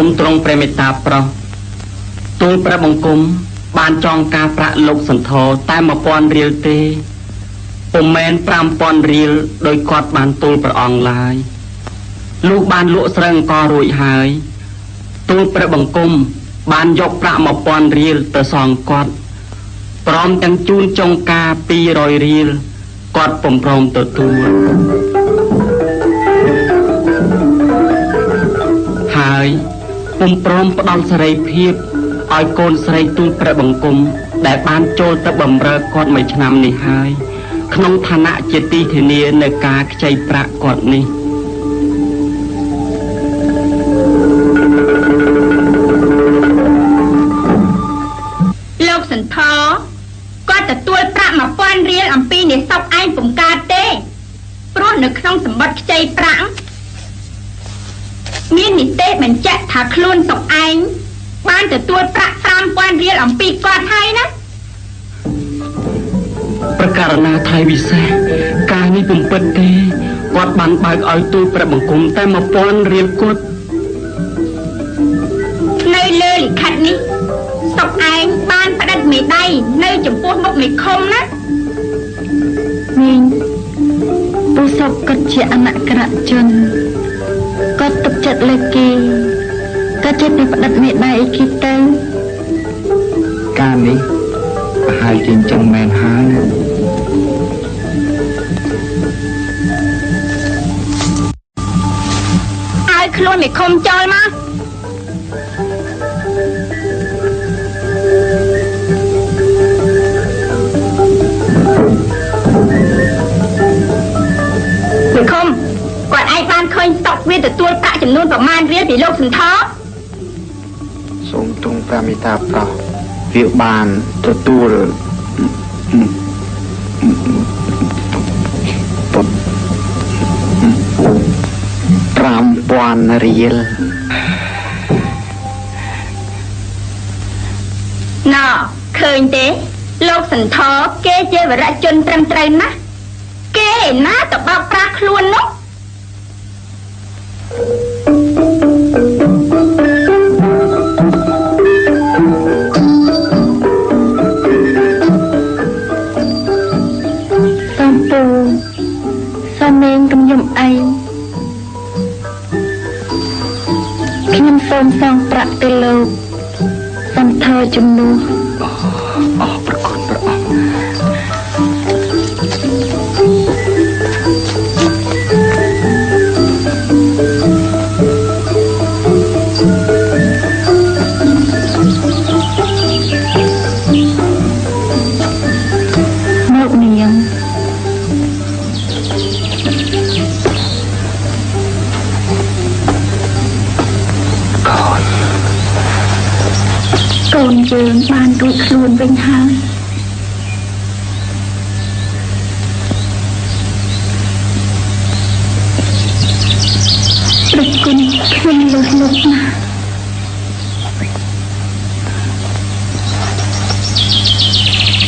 សូមទ្រង់ព្រះមេត្តាប្រោសទូលព្រះបង្គំបានចងការប្រាក់លោកសន្ធរតែ1000រៀលទេពុំមែន5000រៀលដោយគាត់បានទូលព្រះអង្គឡើយលុះបានលក់ស្រូវអង្គរួចហើយទូលព្រះបង្គំបានយកប្រាក់1000រៀលទៅសងគាត់ព្រមទាំងជូនចុងការ200រៀលគាត់ពុំព្រមទទួលហើយពុំព្រមផ្ដល់សេរីភាពឲ្យកូនស្រីទូលព្រះបង្គំដែលបានចូលទៅបម្រើគាត់មួយឆ្នាំនេះហើយក្នុងឋានៈជាទីធានានៅការខ្ចីប្រាក់គាត់នេះលោកសន្ធរគាត់ទទួលប្រាក់1000រៀលអំពីនេះសពឯងពុំកើតទេព្រោះនៅក្នុងសម្បត្តិខ្ចីប្រាក់មាននីតិបញ្ជាក់ថាខ្លួនសុកឯងបានទទួលប្រាក់5000រៀលអំពីគាត់ហើយណាប្រការណាថៃវិសេសការនេះពុំពិតទេគាត់បានបើកឲ្យទូលព្រះបង្គំតែ1000រៀលគាត់នៅលើលិខិតនេះសុកឯងបានផ្តិតមេដៃនៅចំពោះមុខមេឃុំណាមីងពូសុកគាត់ជាអនុក្រៈជនគាត់ទុកចិត្តលើគេគាត់ជាពីផ្តិតមេដៃអីគេទៅការនេះប្រហែលជាអញ្ចឹងមែនហើយឲ្យខ្លួនមេឃុំចូលមកមេឃុំគាត់ឯងបានឃើញតុកវាទទួលប្រាក់ចំនួនប្រមាណរៀលពីលោកសន្ធរសូមទ្រង់ព្រះមេត្តាប្រោសវាបានទទួល5000រៀលណ៎ឃើញទេលោកសន្ធរគេជាវរៈជនត្រឹមត្រូវណាស់គេណាទៅបោកប្រាស់ខ្លួននោះសំពូសំមេងកំយំឯងខ្ញុំសូមសងប្រាក់ទៅលោកសន្ធរជំនួសអរប្រគុណព្រះអង្គមកនាងកូនយើងបានរួចខ្លួនវិញហើយព្រះគុណខ្ញុំលើសលោកណាស់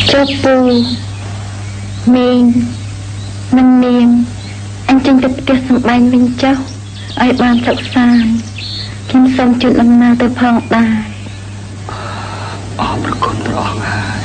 ព្រះពូមីងនិងនាងអញ្ចឹងទៅផ្ទះសម្បែងវិញចុះឲ្យបានសុខសាន្តខ្ញុំសូមជូនដំណើរទៅផងដែរអរប្រគុណព្រះអង្គហើយ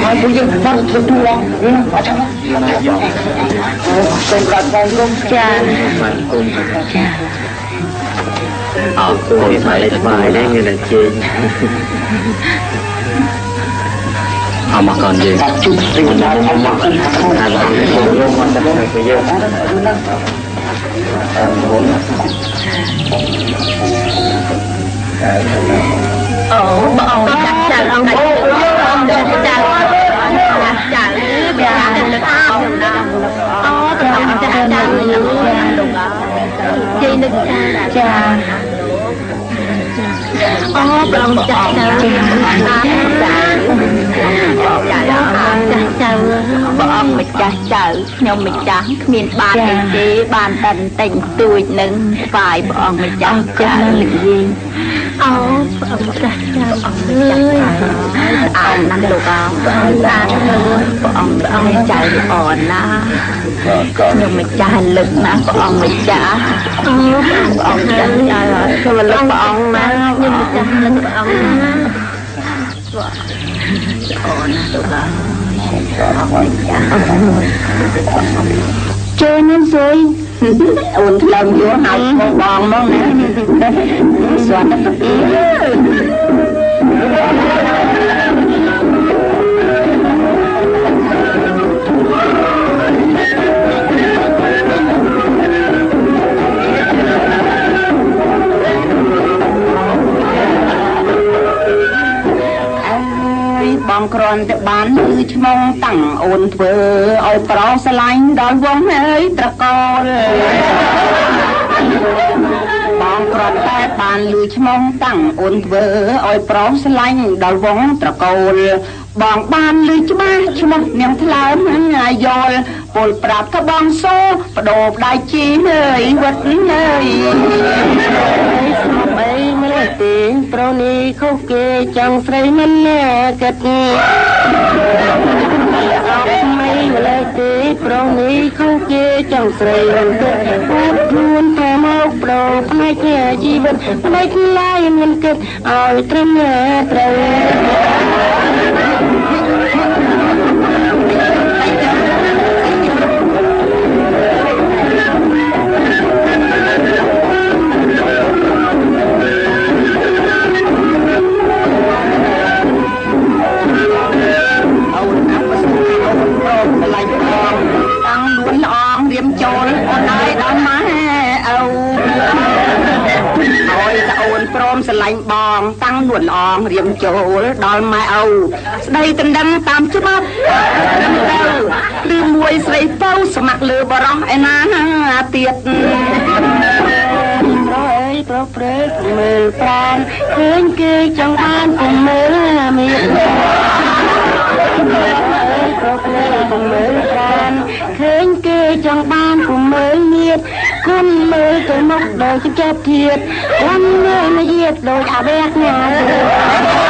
hai pun je baru tertuang macam mana Assalamualaikum cô phải bài đấy như là chị mà còn gì bà ông chắc chắn ông chắc chị đừng cha ông chắc bọn mình cha chở nhưng mình chẳng miền bàn thì bàn tận tình tuổi nâng phải bọn mình cha chở gì ông cha chở ông năn đồ ông chạy ổn na nhưng mình cha lực mà bọn mình cha ông cha rồi mình lực bọn mà nhưng mình cha lực bọn chơi nên rồi ổn lòng vô học một bọn mong nè xoắn nóបងគ្រាន់តែបានឮឈ្មោះតាំងអូនធ្វើឲ្យប្រោស្រឡាញ់ដល់វងអើយត្រកូលបងគ្រាន់តែបានឮឈ្មោះតាំងអូនធ្វើឲ្យប្រោស្រឡាញ់ដល់វងត្រកូលបងបានឮច្បាស់ឈ្មោះនាងថ្លើមយល់ពលប្រាប់ថាបងសូបដូរដៃជីអើយវត្តអើយស្មអីមិនទេប្រូនេះខុសគេចង់ស្រីមិនណែគិតអត់មិនលេទេប្រូនេះខុសគេចង់ស្រីមិនគិតអត់ខ្លួនតែមកប្រូផ្នែកជីវិតផ្នែកឡាយមិនគិតឲ្យត្រឹមត្រូវចូលអូនហើយដល់ម៉ែអូហើយតអូនព្រមស្រឡាញ់បងតាំងនួនអងរៀមចូលដល់ម៉ែអូស្ដីដណ្ដឹងតាមច្បាប់ឬមួយស្រីទៅស្ម័គ្រលើបរោះឯណាទៀតប្រុសអើយប្រុសព្រែកមើលប្រានឃើញគេចង់បានកុំមើលមានប្រុសព្រែកកុំមើលប្រានឃើញគេចង់បានកុំមើលញៀតគុំមើលទៅមុខដោយចិត្តទៀតគុំមើលញៀតដោយអាបែកញ៉ា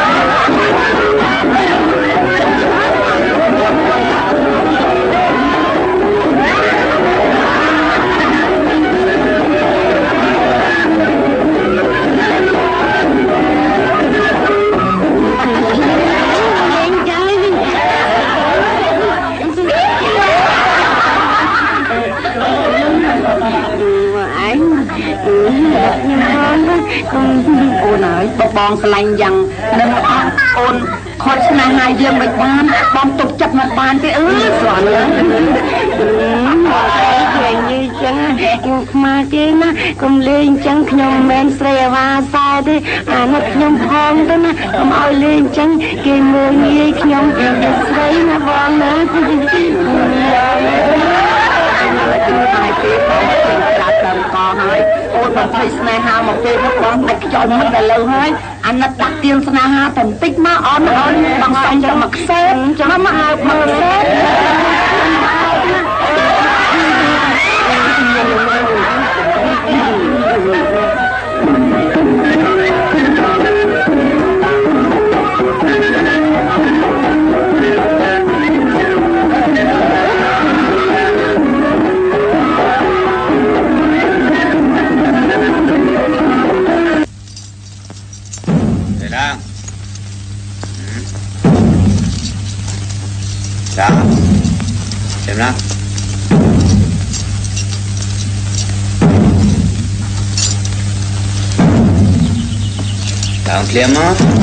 អូនហើយបងស្រឡាញ់យ៉ាងនឹងអូនខត់ស្នេហាយើងមិនបានបងទុកចិត្តមិនបានទេស្រន់ណាស់គេនិយាយចឹងខ្ញុំខ្មាស់ទេណាកុំលេងចឹងខ្ញុំមិនមែនស្រីអាវ៉ាសែទេអានេះខ្ញុំផងទៅណាកុំឲ្យលេងចឹងគេមើលងាយខ្ញុំស្រីណាបងណាហើយពេលបងចាត់ដើមកហើយអូនបានធ្វើស្នេហាមកពេលនោះបងដាច់ខ្យល់មិនដល់លើហើយអាណិតដាក់ទៀងស្នេហាតែបន្តិចមកអន់បងសុំចាំមកខ្សែចាំមកឲ្យមកខ្សែ Ang kliemមក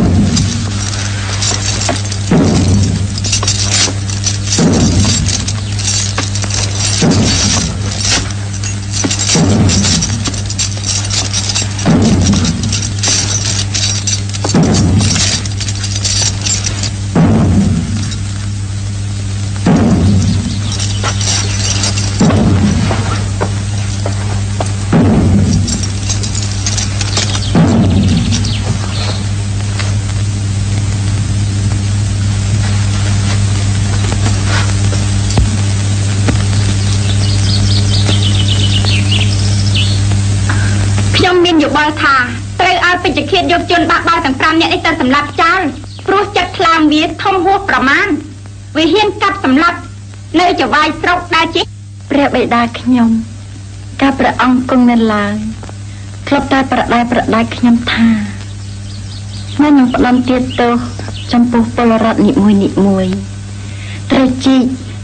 ថាត្រូវឲ្យពេជ្ជឃាតយកជនបាក់បោទាំង5នាក់នេះទៅសម្លាប់ចោលព្រោះចិត្តខ្លាំងវាធំហួសប្រមាណវាហ៊ានកាប់សម្លាប់នៅចវាយស្រុកដែលជាព្រះបិតាខ្ញុំកាលព្រះអង្គគង់នៅឡើយធ្លាប់តែប្រដៅខ្ញុំថាខ្ញុំផ្ដំទៀតទោសចំពោះពលរដ្ឋនីមួយត្រូវជីក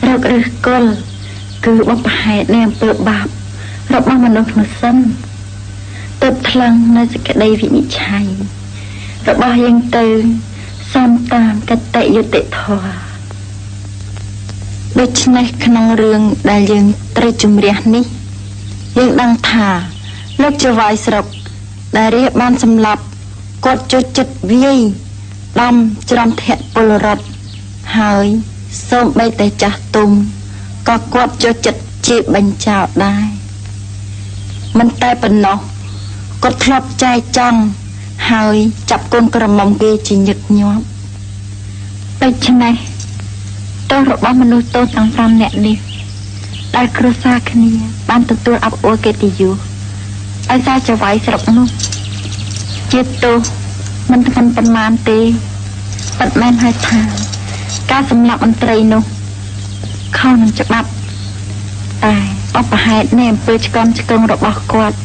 រកឬគល់គឺបបហេតុនៃអំពើបាបរបស់មនុស្សនោះសិនទើបថ្លឹងនៅសេចក្តីវិនិច្ឆ័យរបស់យើងទៅសំតាមកតេយុត្តិធម៌ដូច្នេះក្នុងរឿងដែលយើងត្រូវជំរះនេះយើងដឹងថាលោកចវាយស្រុកដែលរាជបានសម្លាប់គាត់ចូលចិត្តវាយដំច្រំធាក់ពលរដ្ឋហើយសូម្បីតែចាស់ទុំក៏គាត់ចូលចិត្តជាបញ្ចោលដែរមិនតែប៉ុណ្ណោះគាត់ធ្លាប់ចែកចង់ហើយចាប់កូនក្រមុំគេជាញឹកញាប់ដូច្នេះទោសរបស់មនុស្សទោសទាំង5នាក់នេះដែលគ្រួសារគ្នាបានទទួលអបអរកិត្តិយសឲ្យសារចវាយស្រុកនោះជាទោសមិនធ្ងន់ប៉ុន្មានទេប៉ុន្មានហើយថាការសម្លាប់មន្ត្រីនោះខុសនឹងច្បាប់តែបបហេតុនៃអំពើឆ្កំឆ្កងរបស់គាត់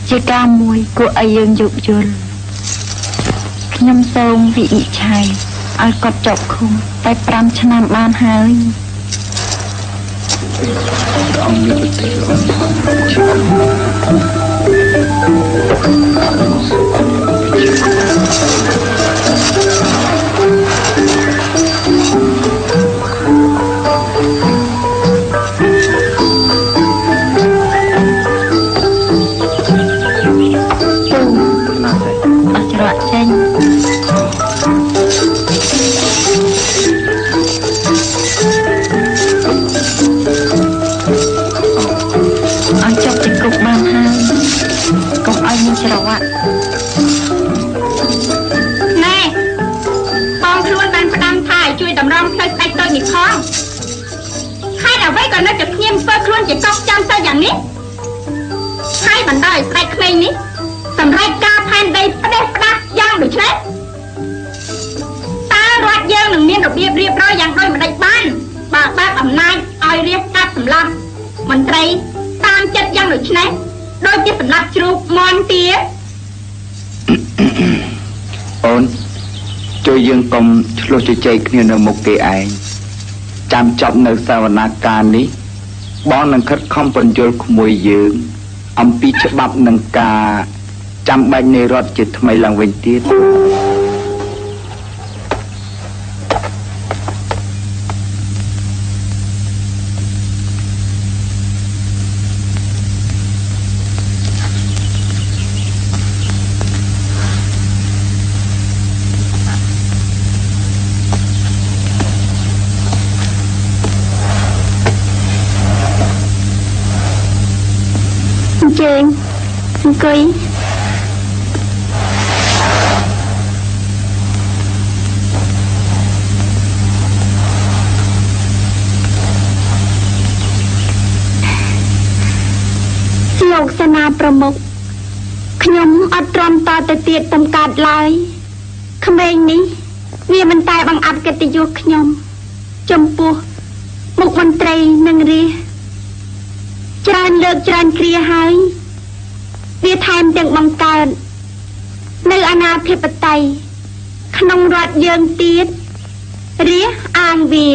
ជាការមួយគួរឲ្យយើងយោគយល់ខ្ញុំសូមវិនិច្ឆ័យឲ្យគាត់ជាប់ឃុំតែ5ឆ្នាំបានហើយអង្គលើកទីច្រវាក់ណែបងខ្លួនបានផ្ដាំថាជួយតម្រង់ផ្លូវស្ដេចទៅនេះផងហើយអ្វីក៏នៅតែខ្ញុំធ្វើខ្លួនជាកប់ចាំទៅយ៉ាងនេះហើយបណ្ដោយស្ដេចក្មេងនេះសម្រេចការផែនដីផ្ដេសផ្ដាស់យ៉ាងដូចនេះតើរដ្ឋយើងនឹងមានរបៀបរៀបរយយ៉ាងដូចម្ដេចបានបើបើកអំណាចឲ្យរាជកាត់សម្លាប់មន្ត្រីតាមចិត្តយ៉ាងដូចនេះដូចជាសម្លាប់ជ្រូកមន់ទាអូនជួយយើងកុំឆ្លោះជជែកគ្នានៅមុខគេឯងចាំចប់នៅសវនាការនេះបងនឹងខិតខំបញ្យល់ក្មួយយើងអំពីច្បាប់និងការចាំបាច់នៃរដ្ឋជាថ្មីឡើងវិញទៀតអង្គុយលោកសេនាប្រមុខខ្ញុំអត់ទ្រាំតទៅទៀតទំកាត់ឡើយក្មេងនេះវាមិនតែបង្អាប់កិត្តិយសខ្ញុំចំពោះមុខមន្ត្រីនិងរាជច្រើនលើកច្រើនគ្រាហើយវាថែមទាំងបង្កើតនៅអាណាធិបតេយ្យក្នុងរដ្ឋយើងទៀតរាជអាងវា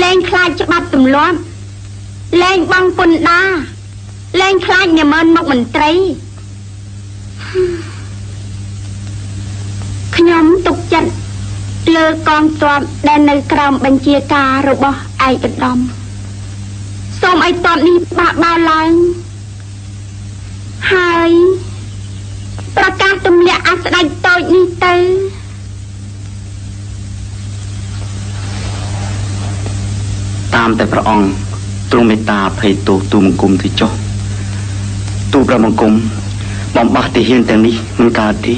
លែងខ្លាចច្បាប់ទម្លាប់លែងបង់ពន្ធដារលែងខ្លាចញ៉ាំមុខមន្ត្រី ខ្ញុំទុកចិត្តលើកងទ័ពដែលនៅក្រោមបញ្ជាការរបស់ឯកឧត្តមសូមឲ្យទ័ពនេះបះបោរឡើងហើយប្រកាសទម្លាក់អាស្ដេចតូចនេះទៅតាមតែព្រះអង្គទ្រង់មេត្តាអភ័យទោសទូលបង្គំទៅចុះទូលព្រះបង្គំបំបះទាហានទាំងនេះមិនកើតទេ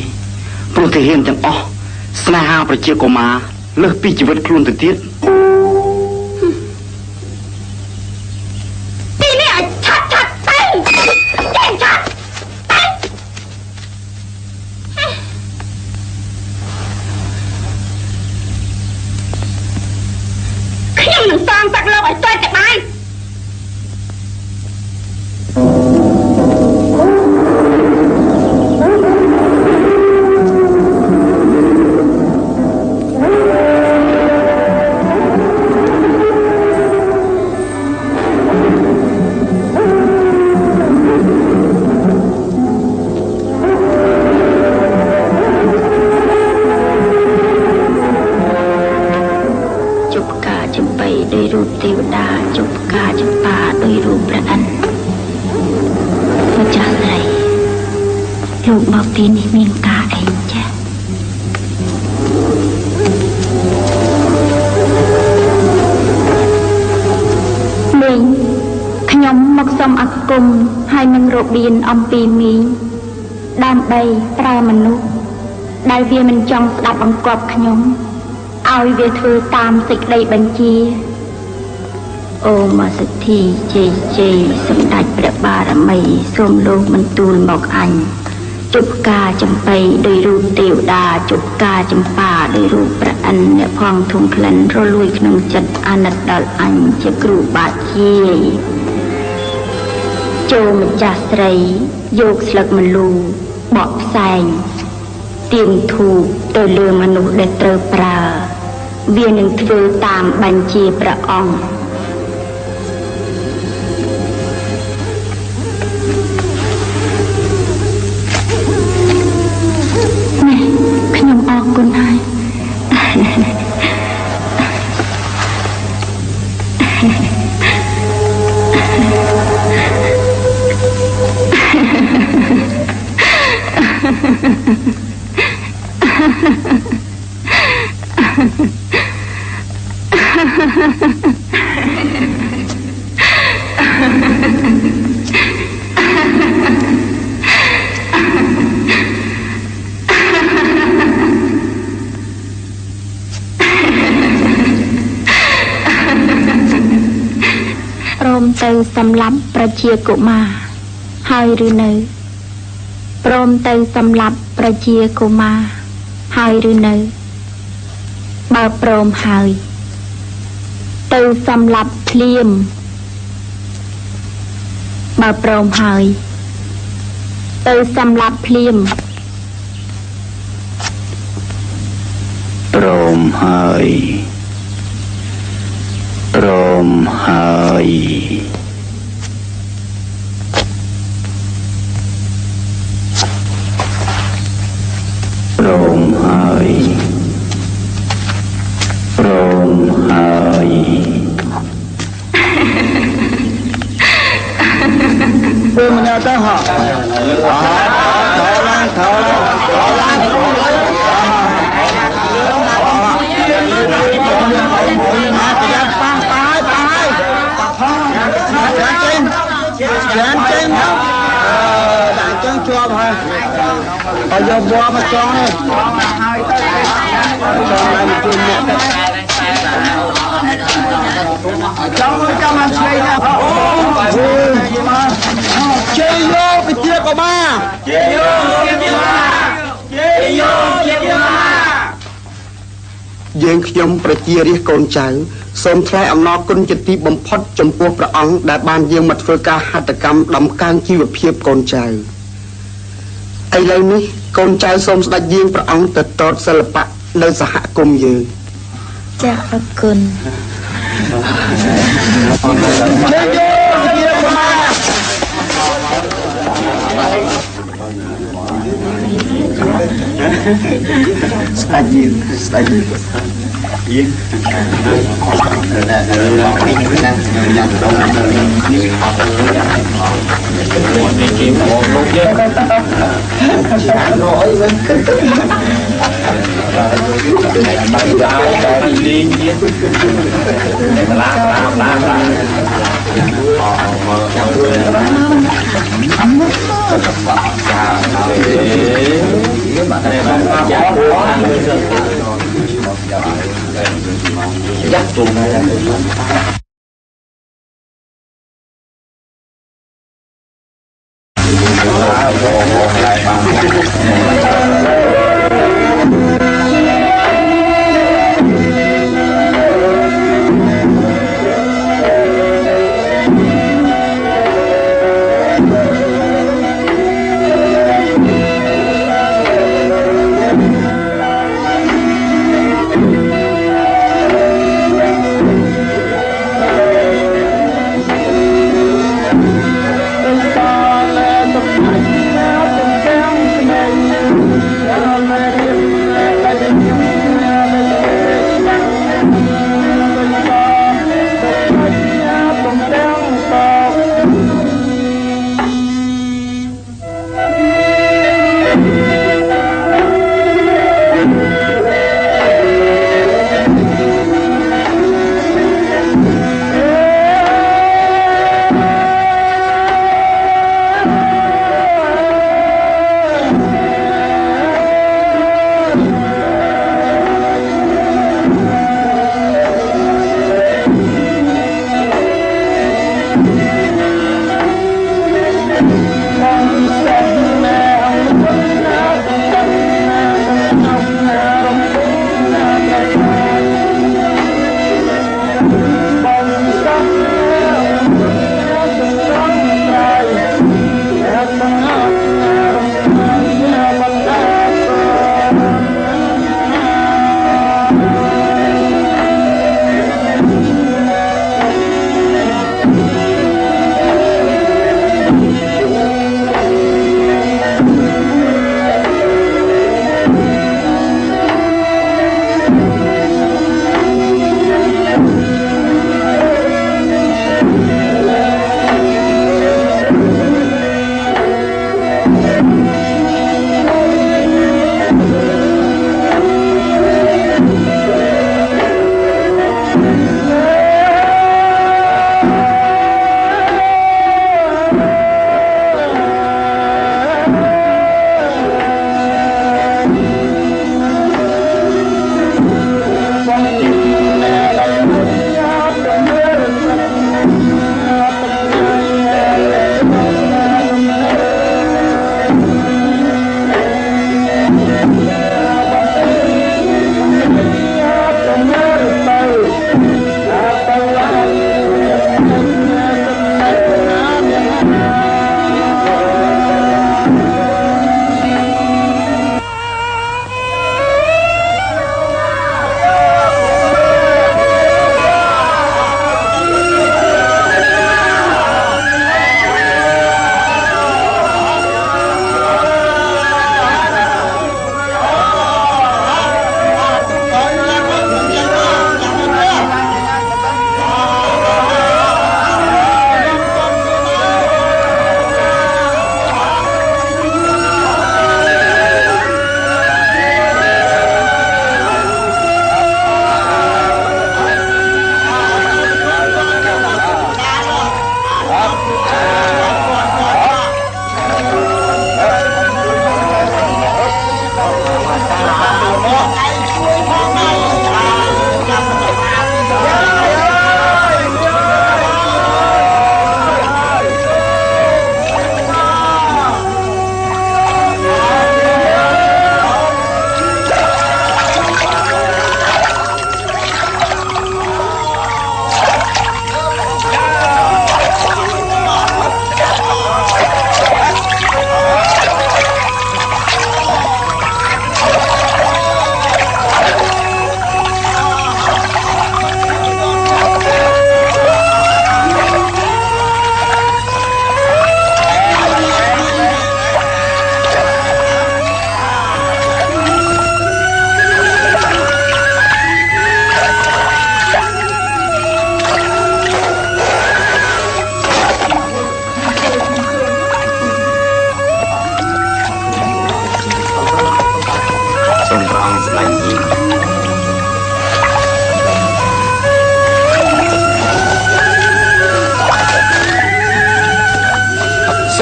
ព្រោះទាហានទាំងអស់ស្នេហាប្រជាកុមារលើសពីជីវិតខ្លួនទៅទៀតទីនេះឲ្យឆាត់ទៅចេញឆាត់ខ្ញុំនឹងសាងសឹកលោកឲ្យស្ទើរតែបានទីនេះមានការអីចាមីងខ្ញុំមកសុំអគុំហើយនឹងរបៀនអំពីមីងដើម្បីប្រើមនុស្សដែលវាមិនចង់ស្ដាប់បង្គាប់ខ្ញុំឲ្យវាធ្វើតាមសេចក្តីបញ្ជាអូមកសិទ្ធិជ័យសម្ដេចព្រះបារមីសូមលោកមិនទូលមកអញជប់ការចំបៃដោយរូបទេវតាជប់ការចម្ប៉ាដោយរូបព្រះអិនអ្នកផងធំក្លិនរលួយក្នុងចិត្តអាណិតដល់អញជាគ្រូបាជាចូលម្ចាស់ស្រីយកស្លឹកម្លូបកផ្សែងទៀងធូបទៅលើមនុស្សដែលត្រូវប្រើវានឹងធ្វើតាមបញ្ជាព្រះអង្គអរគុណហើយទៅសម្លាប់ប្រជាកុមារហើយឬនៅព្រមទៅសម្លាប់ប្រជាកុមារហើយឬនៅបើព្រមហើយទៅសម្លាប់ភ្លាមបើព្រមហើយទៅសម្លាប់ភ្លាមព្រមហើយព្រមហើយព្រមហើយព្រមហើយព្រមណាទៅហ៎ថោឡើងចេញដាក់ចឹងជាប់ហើយឲ្យយកបួមកចងនេះហើយទៅចងឡើងជួយអ្នកទៅចង់មកចាំមកឆ្លៃណាអូជ័យយោវិជាកុមារជ័យយោវិជាកុមារជ័យយោវិជាកុមារយើងខ្ញុំប្រជារាស្ត្រកូនចៅសូមថ្លែងអំណរគុណជាទីបំផុតចំពោះព្រះអង្គដែលបានយាងមកធ្វើការហត្ថកម្មដំកើងជីវភាពកូនចៅឥឡូវនេះកូនចៅសូមស្ដេចយាងព្រះអង្គទៅតតសិល្បៈនៅសហគមន៍យើងចាអរគុណជ ច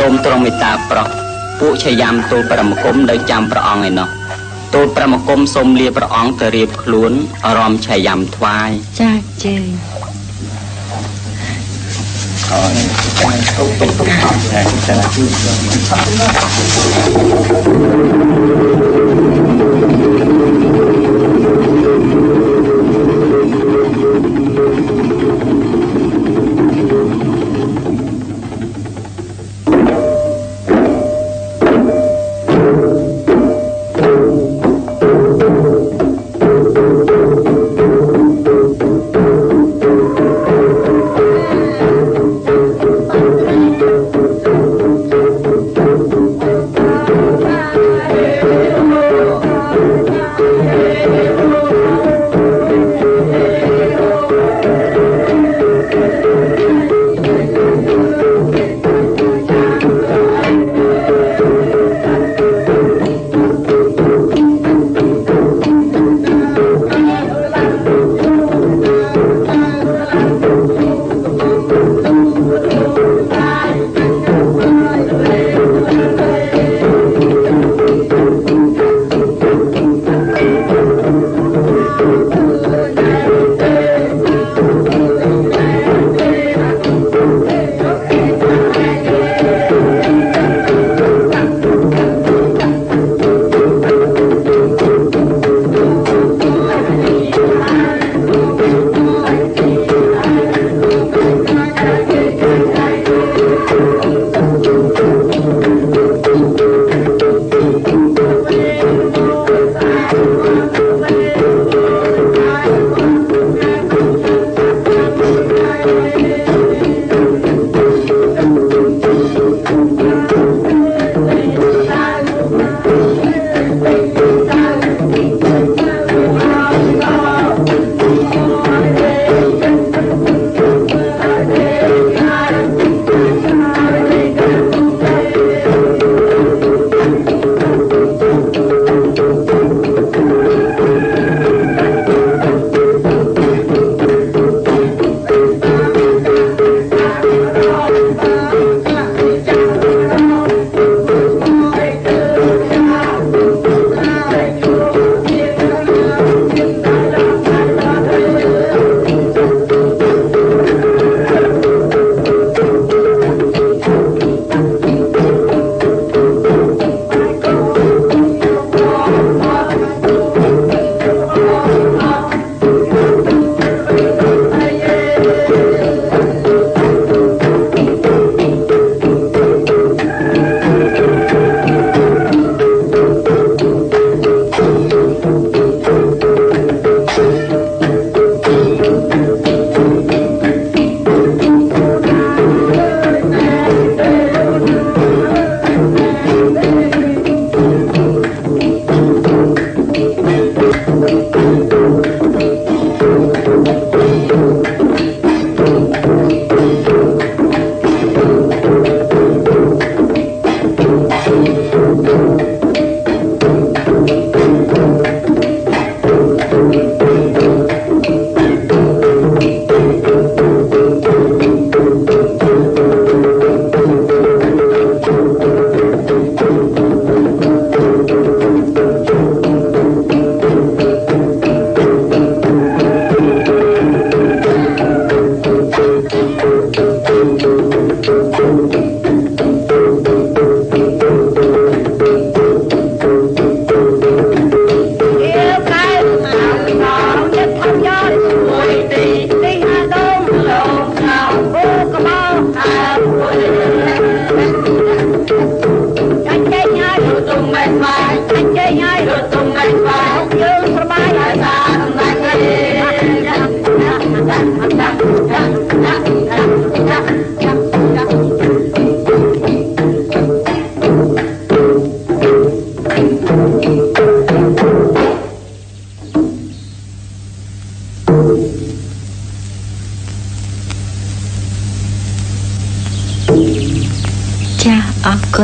សូមទ្រង់មេត្តាប្រោះពួកឆាយាមទូលប្រមង្គមនៅចាំព្រះអង្គឯណោះទូលប្រមង្គមសូមលាព្រះអង្គទៅរៀបខ្លួនអារម្មណ៍ឆាយាមថ្វាយចាជើ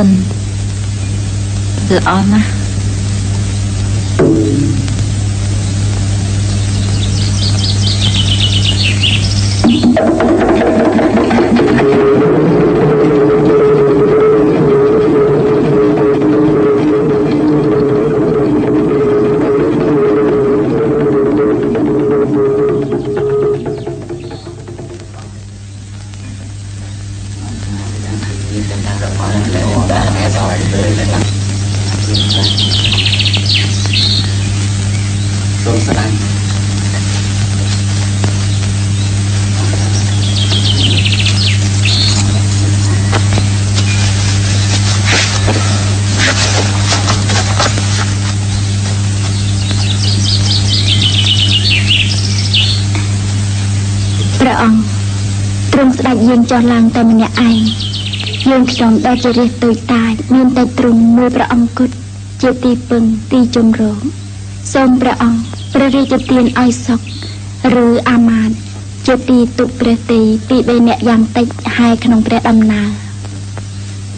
គុណល្អណាស់ សូមស្ដាយព្រះអង្គទ្រង់ស្ដេចយាងចុះឡើងតែម្នាក់ឯងយើងខ្ញុំដែលជារាជតូចតាចមានតែទ្រង់មួយព្រះអង្គគត់ជាទីពឹងទីជម្រកសូមព្រះអង្គព្រះរាជទានឲ្យសុខឬអាមាត្យជាទីទុកព្រះទីពី3អ្នកយ៉ាងតិចហើយក្នុងព្រះដំណើរ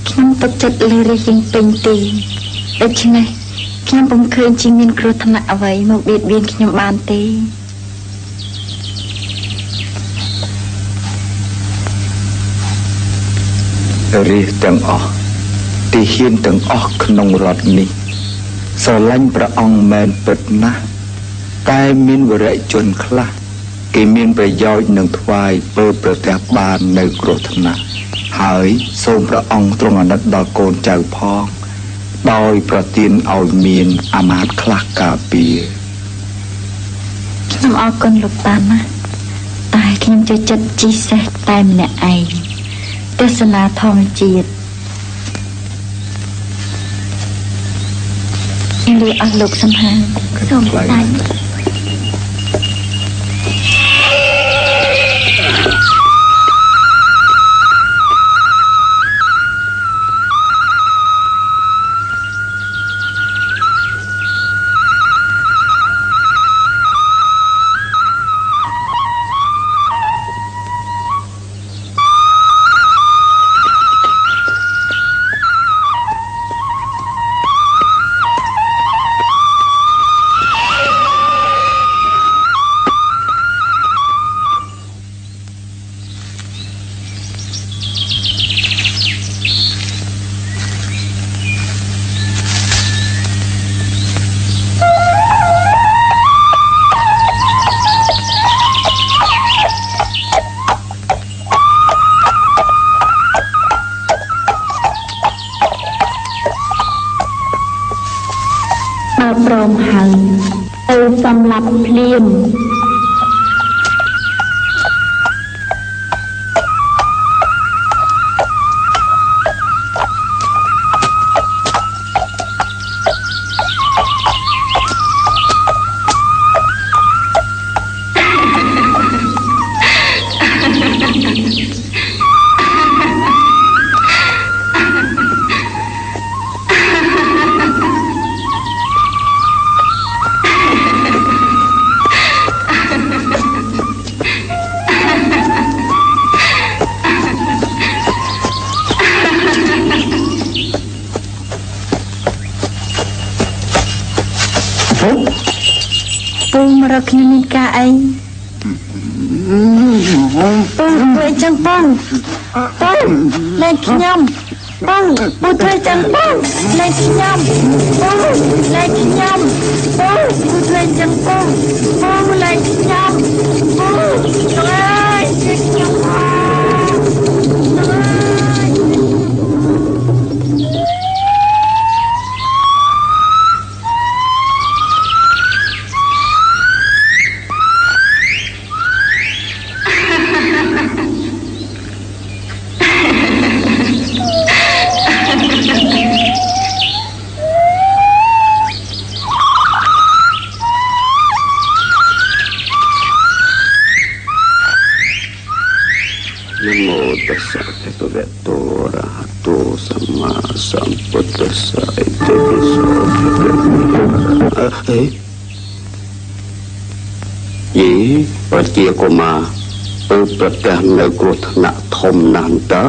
ខ្ញុំទុកចិត្តលើរាជយើងពេញទីដូច្នេះខ្ញុំពុំឃើញជាមានគ្រោះថ្នាក់អ្វីមកបៀតបៀនខ្ញុំបានទេរាជទាំងអស់ទីហ៊ានទាំងអស់ក្នុងរដ្ឋនេះស្រឡាញ់ព្រះអង្គមែនពិតណាស់តែមានវរៈជនខ្លះគេមានប្រយោជន៍នឹងថ្វាយធ្វើប្រទះបាននៅគ្រោះថ្នាក់ហើយសូមព្រះអង្គទ្រង់អាណិតដល់កូនចៅផងដោយប្រទានឲ្យមានអាមាត្យខ្លះការពារខ្ញុំអរគុណលោកតាណាស់តែខ្ញុំចូលចិត្តជីសេះតែម្នាក់ឯងទេសនាធម្មជាតិលាអស់លោកសំហានសូមស្ដាយព្រមហើយទៅសម្លាប់ភ្លាមខ្ញុំមានការអីបងធ្វើចឹងបងលែងខ្ញុំបងធ្វើចឹងបងលែងខ្ញុំបងលែងខ្ញុំបងធ្វើចឹងបងលែងខ្ញុំបងអើយខ្ញុំជាកុមារទៅប្រទះនៅគ្រោះថ្នាក់ធំណាស់តើ